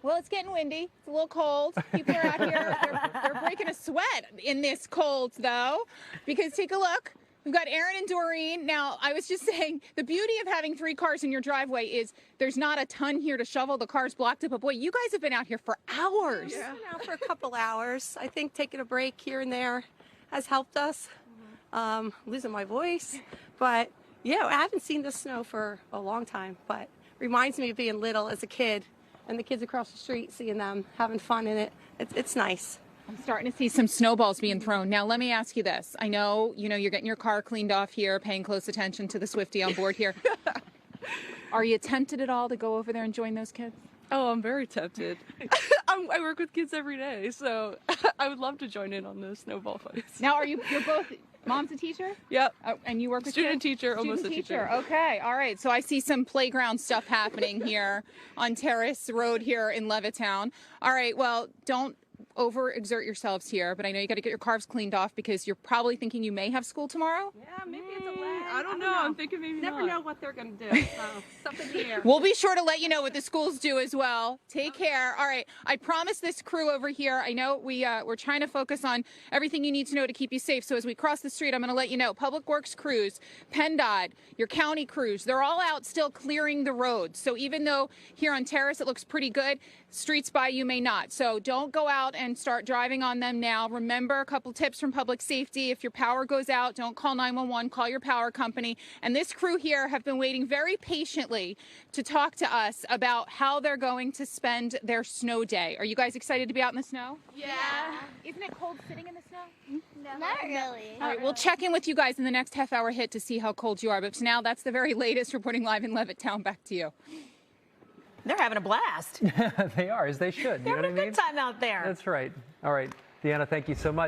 Well, it's getting windy. It's a little cold. People are out here. They're breaking a sweat in this cold, though, because take a look. We've got Aaron and Doreen. Now, I was just saying, the beauty of having 3 cars in your driveway is there's not a ton here to shovel. The car's blocked up. But boy, you guys have been out here for hours. Yeah, been out for a couple hours. I think taking a break here and there has helped us. Losing my voice. But, yeah, I haven't seen the snow for a long time. But reminds me of being little as a kid and the kids across the street, seeing them having fun in it. It's nice. I'm starting to see some snowballs being thrown. Now, let me ask you this. I know, you're getting your car cleaned off here, paying close attention to the Swiftie on board here. Are you tempted at all to go over there and join those kids? Oh, I'm very tempted. I work with kids every day, so I would love to join in on the snowball fights. Now, you're both, mom's a teacher? Yep. And you work with Student kids? teacher, almost a teacher. Okay, all right. So I see some playground stuff happening here on Terrace Road here in Levittown. All right, well, don't overexert yourselves here, but I know you got to get your cars cleaned off because you're probably thinking you may have school tomorrow. Yeah, maybe it's a lag. I don't know. I'm thinking maybe Never not. know what they're going to do. So, something here. We'll be sure to let you know what the schools do as well. Take care. All right. I promise this crew over here, I know we're trying to focus on everything you need to know to keep you safe. So as we cross the street, I'm going to let you know, Public Works crews, PennDOT, your county crews, they're all out still clearing the roads. So even though here on Terrace it looks pretty good, streets by you may not. So don't go out and start driving on them now. Remember, a couple tips from public safety. If your power goes out, don't call 911, call your power company. And this crew here have been waiting very patiently to talk to us about how they're going to spend their snow day. Are you guys excited to be out in the snow? Yeah. Isn't it cold sitting in the snow? No, not really. All right, we'll check in with you guys in the next half-hour hit to see how cold you are. But for now, that's the very latest. Reporting live in Levittown. Back to you. They're having a blast. They are, as they should. They're having a good time out there. That's right. All right, Deanna, thank you so much.